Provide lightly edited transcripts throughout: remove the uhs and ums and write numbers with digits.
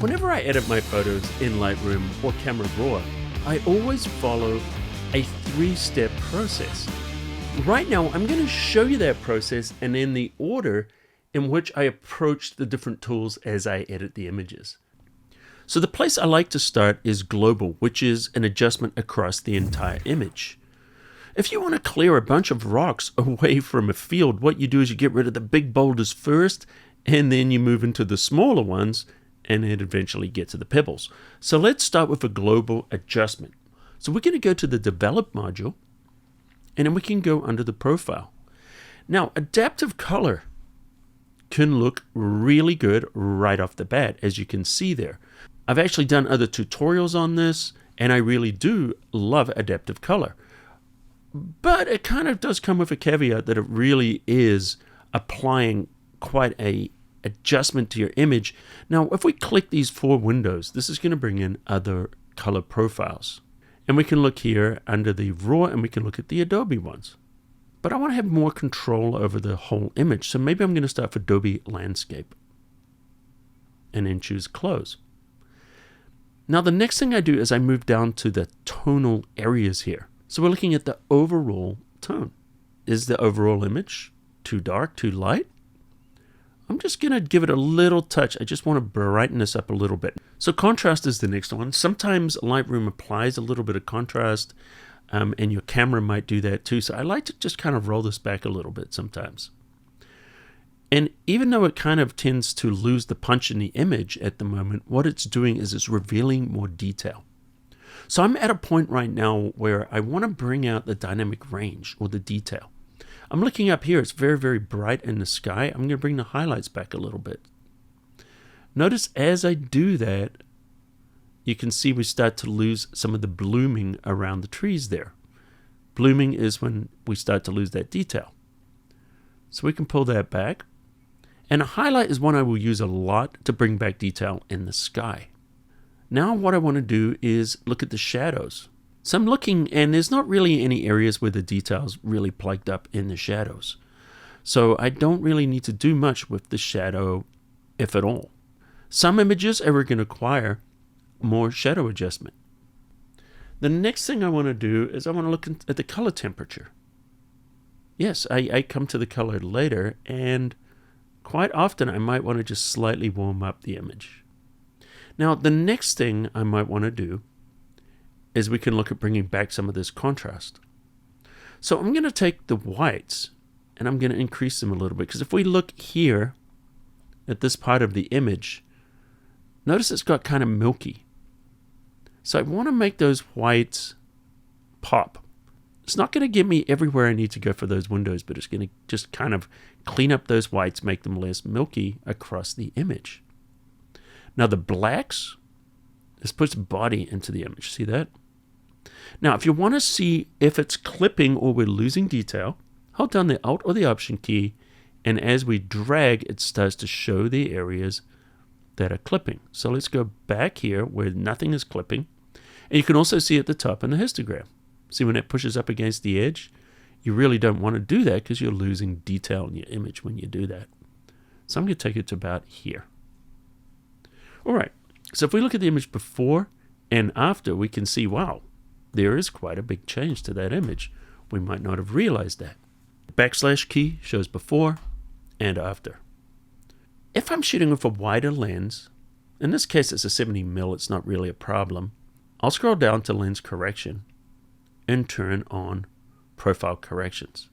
Whenever I edit my photos in Lightroom or Camera Raw, I always follow a 3-step process. Right now, I'm going to show you that process and then the order in which I approach the different tools as I edit the images. So the place I like to start is global, which is an adjustment across the entire image. If you want to clear a bunch of rocks away from a field, what you do is you get rid of the big boulders first, and then you move into the smaller ones, and then eventually get to the pebbles. So let's start with a global adjustment. So we're going to go to the Develop module, and then we can go under the Profile. Now, adaptive color can look really good right off the bat, as you can see there. I've actually done other tutorials on this, and I really do love adaptive color. But it kind of does come with a caveat that it really is applying quite a adjustment to your image. Now, if we click these 4 windows, this is going to bring in other color profiles. And we can look here under the raw, and we can look at the Adobe ones. But I want to have more control over the whole image, so maybe I'm going to start with Adobe Landscape. And then choose Close. Now, the next thing I do is I move down to the tonal areas here. So we're looking at the overall tone. Is the overall image too dark, too light? I'm just going to give it a little touch. I just want to brighten this up a little bit. So contrast is the next one. Sometimes Lightroom applies a little bit of contrast, and your camera might do that too. So I like to just kind of roll this back a little bit sometimes. And even though it kind of tends to lose the punch in the image at the moment, what it's doing is it's revealing more detail. So I'm at a point right now where I want to bring out the dynamic range or the detail. I'm looking up here, it's very, very bright in the sky. I'm going to bring the highlights back a little bit. Notice as I do that, you can see we start to lose some of the blooming around the trees there. Blooming is when we start to lose that detail. So we can pull that back. And a highlight is one I will use a lot to bring back detail in the sky. Now what I want to do is look at the shadows. So I'm looking, and there's not really any areas where the detail's really plugged up in the shadows. So I don't really need to do much with the shadow, if at all. Some images are going to require more shadow adjustment. The next thing I want to do is I want to look at the color temperature. Yes, I come to the color later, and quite often I might want to just slightly warm up the image. Now, the next thing I might want to do is we can look at bringing back some of this contrast. So I'm going to take the whites and I'm going to increase them a little bit, because if we look here at this part of the image, notice it's got kind of milky. So I want to make those whites pop. It's not going to get me everywhere I need to go for those windows, but it's going to just kind of clean up those whites, make them less milky across the image. Now the blacks, this puts body into the image. See that? Now, if you want to see if it's clipping or we're losing detail, hold down the Alt or the Option key, and as we drag, it starts to show the areas that are clipping. So let's go back here where nothing is clipping. And you can also see at the top in the histogram. See when it pushes up against the edge? You really don't want to do that because you're losing detail in your image when you do that. So I'm going to take it to about here. All right. So if we look at the image before and after, we can see, wow, there is quite a big change to that image. We might not have realized that. The backslash key shows before and after. If I'm shooting with a wider lens, in this case it's a 70mm, it's not really a problem, I'll scroll down to Lens Correction and turn on Profile Corrections.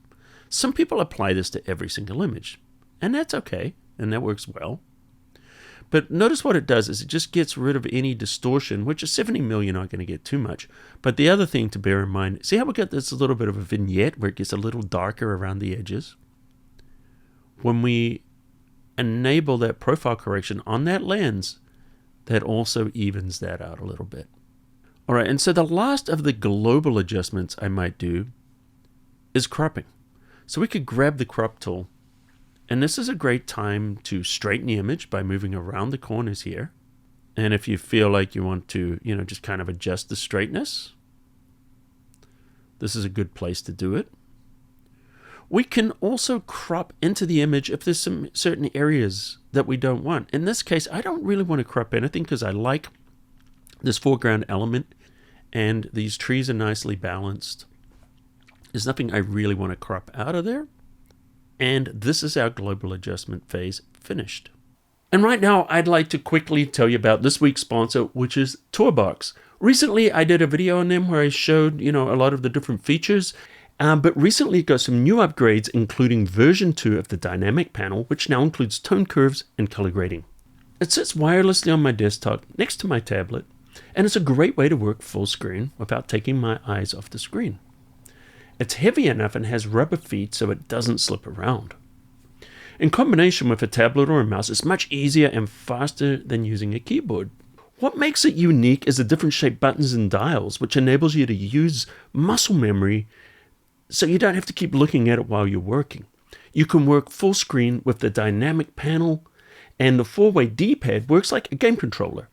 Some people apply this to every single image, and that's okay, and that works well. But notice what it does is it just gets rid of any distortion, which is 70mm, you're not going to get too much. But the other thing to bear in mind, see how we got this little bit of a vignette where it gets a little darker around the edges? When we enable that profile correction on that lens, that also evens that out a little bit. All right, and so the last of the global adjustments I might do is cropping. So we could grab the crop tool. And this is a great time to straighten the image by moving around the corners here. And if you feel like you want to, just kind of adjust the straightness, this is a good place to do it. We can also crop into the image if there's some certain areas that we don't want. In this case, I don't really want to crop anything because I like this foreground element and these trees are nicely balanced. There's nothing I really want to crop out of there. And this is our global adjustment phase finished. And right now, I'd like to quickly tell you about this week's sponsor, which is Tourbox. Recently, I did a video on them where I showed, a lot of the different features. But recently it got some new upgrades, including version 2 of the dynamic panel, which now includes tone curves and color grading. It sits wirelessly on my desktop next to my tablet, and it's a great way to work full screen without taking my eyes off the screen. It's heavy enough and has rubber feet so it doesn't slip around. In combination with a tablet or a mouse, it's much easier and faster than using a keyboard. What makes it unique is the different shaped buttons and dials, which enables you to use muscle memory so you don't have to keep looking at it while you're working. You can work full screen with the dynamic panel, and the 4-way D-pad works like a game controller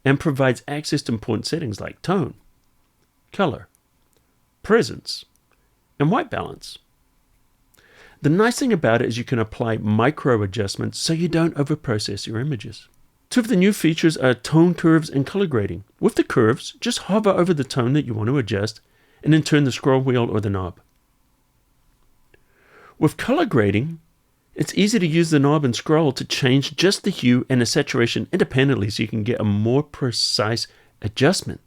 and provides access to important settings like tone, color, presence, and white balance. The nice thing about it is you can apply micro adjustments so you don't overprocess your images. 2 of the new features are tone curves and color grading. With the curves, just hover over the tone that you want to adjust and then turn the scroll wheel or the knob. With color grading, it's easy to use the knob and scroll to change just the hue and the saturation independently so you can get a more precise adjustment.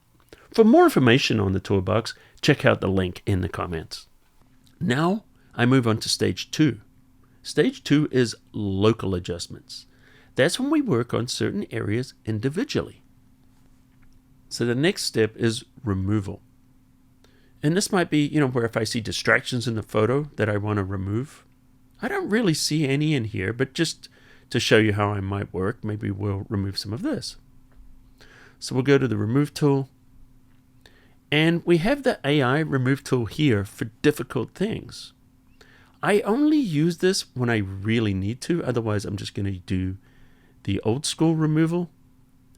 For more information on the Tourbox, check out the link in the comments. Now I move on to stage 2. Stage 2 is local adjustments. That's when we work on certain areas individually. So the next step is removal. And this might be, where if I see distractions in the photo that I want to remove. I don't really see any in here, but just to show you how I might work, maybe we'll remove some of this. So we'll go to the Remove tool. And we have the AI Remove tool here for difficult things. I only use this when I really need to. Otherwise, I'm just going to do the old school removal.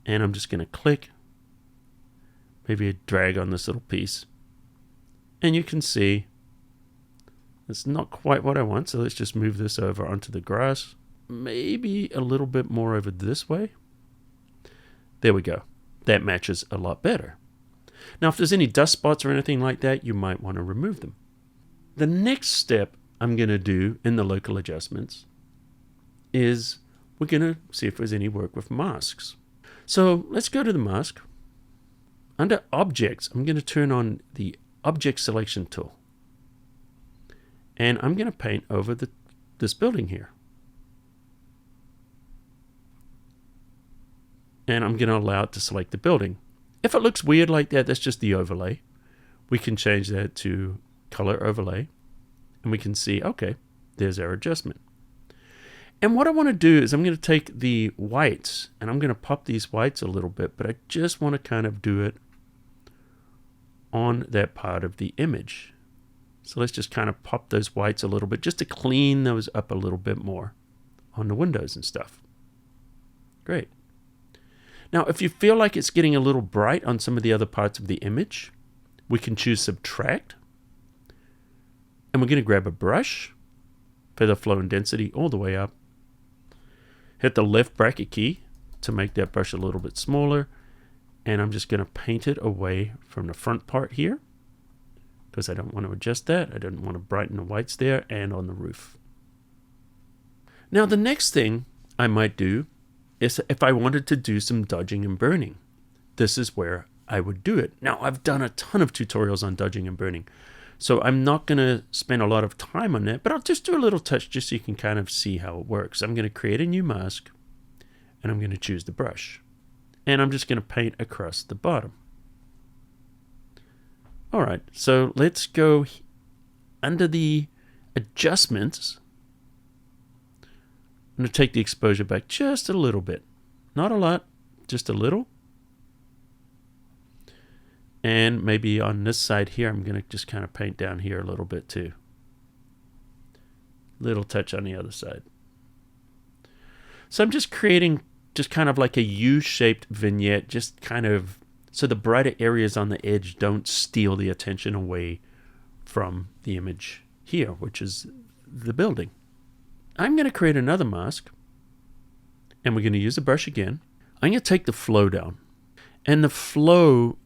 And I'm just going to click. Maybe a drag on this little piece. And you can see it's not quite what I want, so let's just move this over onto the grass. Maybe a little bit more over this way. There we go. That matches a lot better. Now, if there's any dust spots or anything like that, you might want to remove them. The next step I'm going to do in the local adjustments is we're going to see if there's any work with masks. So let's go to the mask. Under Objects, I'm going to turn on the Object Selection tool. And I'm going to paint over this building here. And I'm going to allow it to select the building. If it looks weird like that, that's just the overlay. We can change that to color overlay. And we can see, okay, there's our adjustment. And what I want to do is I'm going to take the whites and I'm going to pop these whites a little bit, but I just want to kind of do it on that part of the image. So let's just kind of pop those whites a little bit just to clean those up a little bit more on the windows and stuff. Great. Now, if you feel like it's getting a little bright on some of the other parts of the image, we can choose Subtract. And we're going to grab a brush, feather flow and density all the way up. Hit the left bracket key to make that brush a little bit smaller. And I'm just going to paint it away from the front part here because I don't want to adjust that. I don't want to brighten the whites there and on the roof. Now, the next thing I might do is if I wanted to do some dodging and burning. This is where I would do it. Now, I've done a ton of tutorials on dodging and burning, so I'm not going to spend a lot of time on that, but I'll just do a little touch just so you can kind of see how it works. I'm going to create a new mask, and I'm going to choose the brush. And I'm just going to paint across the bottom. All right, so let's go under the adjustments. I'm going to take the exposure back just a little bit. Not a lot, just a little. And maybe on this side here, I'm going to just kind of paint down here a little bit too. Little touch on the other side. So I'm just creating just kind of like a U-shaped vignette, just kind of so the brighter areas on the edge don't steal the attention away from the image here, which is the building. I'm going to create another mask, and we're going to use the brush again. I'm going to take the flow down, and the flow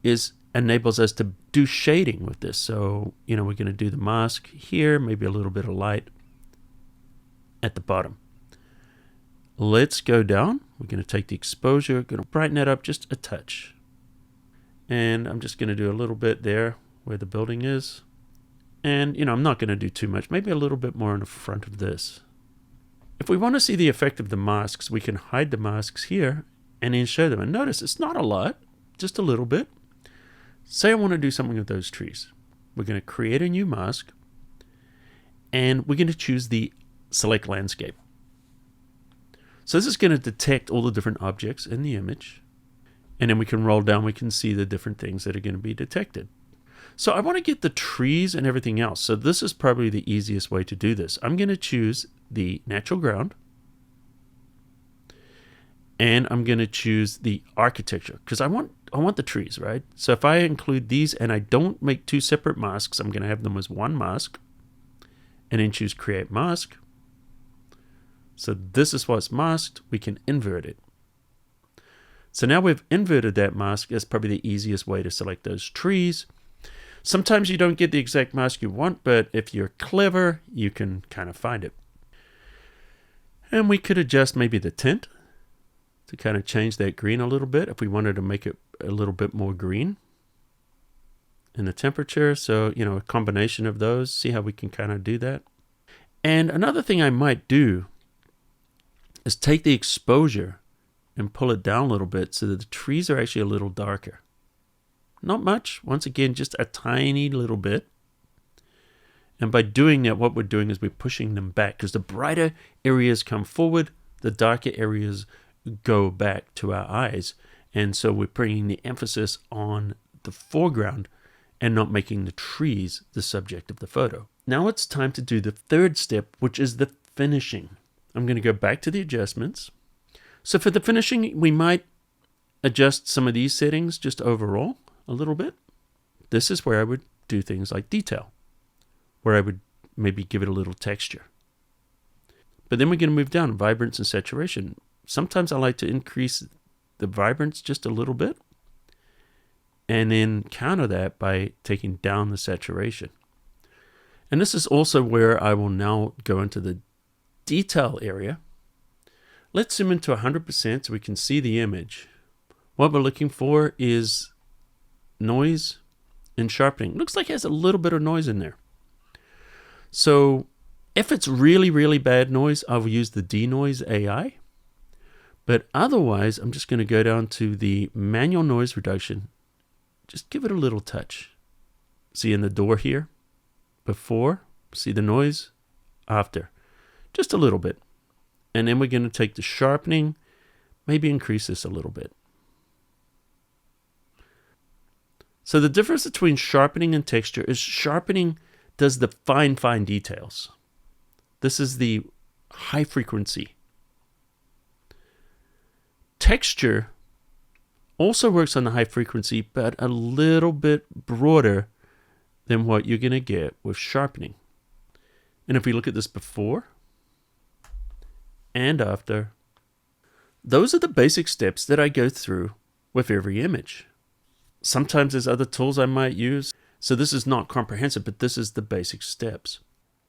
enables us to do shading with this. So, we're going to do the mask here, maybe a little bit of light at the bottom. Let's go down. We're going to take the exposure, going to brighten that up just a touch. And I'm just going to do a little bit there where the building is. And, I'm not going to do too much, maybe a little bit more in the front of this. If we want to see the effect of the masks, we can hide the masks here and then show them. And notice it's not a lot, just a little bit. Say I want to do something with those trees. We're going to create a new mask, and we're going to choose the select landscape. So this is going to detect all the different objects in the image, and then we can roll down, we can see the different things that are going to be detected. So I want to get the trees and everything else. So this is probably the easiest way to do this. I'm going to choose the natural ground, and I'm going to choose the architecture because I want the trees, right? So if I include these and I don't make two separate masks, I'm going to have them as one mask, and then choose create mask. So this is what's masked. We can invert it. So now we've inverted that mask. That's probably the easiest way to select those trees. Sometimes you don't get the exact mask you want, but if you're clever, you can kind of find it. And we could adjust maybe the tint to kind of change that green a little bit if we wanted to make it a little bit more green. And the temperature, so, a combination of those, see how we can kind of do that. And another thing I might do is take the exposure and pull it down a little bit so that the trees are actually a little darker. Not much. Once again, just a tiny little bit. And by doing that, what we're doing is we're pushing them back because the brighter areas come forward, the darker areas go back to our eyes. And so we're bringing the emphasis on the foreground and not making the trees the subject of the photo. Now it's time to do the third step, which is the finishing. I'm going to go back to the adjustments. So for the finishing, we might adjust some of these settings just overall a little bit. This is where I would do things like detail, where I would maybe give it a little texture. But then we're going to move down vibrance and saturation. Sometimes I like to increase the vibrance just a little bit and then counter that by taking down the saturation. And this is also where I will now go into the detail area. Let's zoom into 100% so we can see the image. What we're looking for is noise and sharpening. Looks like it has a little bit of noise in there. So if it's really, really bad noise, I'll use the denoise AI. But otherwise, I'm just going to go down to the manual noise reduction. Just give it a little touch. See in the door here? Before, see the noise? After. Just a little bit. And then we're going to take the sharpening, maybe increase this a little bit. So the difference between sharpening and texture is sharpening does the fine details. This is the high frequency. Texture also works on the high frequency, but a little bit broader than what you're going to get with sharpening. And if we look at this before and after, those are the basic steps that I go through with every image. Sometimes there's other tools I might use. So this is not comprehensive, but this is the basic steps.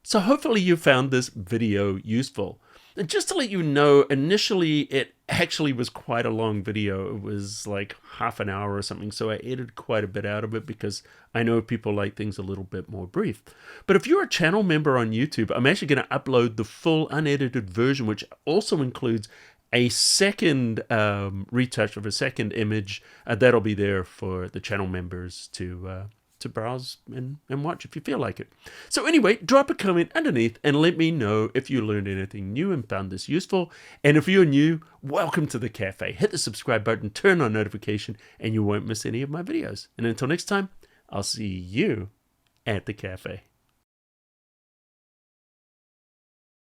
So hopefully you found this video useful. And just to let you know, initially it actually was quite a long video. It was like half an hour or something. So I edited quite a bit out of it because I know people like things a little bit more brief. But if you're a channel member on YouTube, I'm actually going to upload the full unedited version, which also includes a second retouch of a second image. That'll be there for the channel members to browse and watch if you feel like it. So anyway, drop a comment underneath and let me know if you learned anything new and found this useful. And if you're new, welcome to the cafe. Hit the subscribe button, turn on notification, and you won't miss any of my videos. And until next time, I'll see you at the cafe.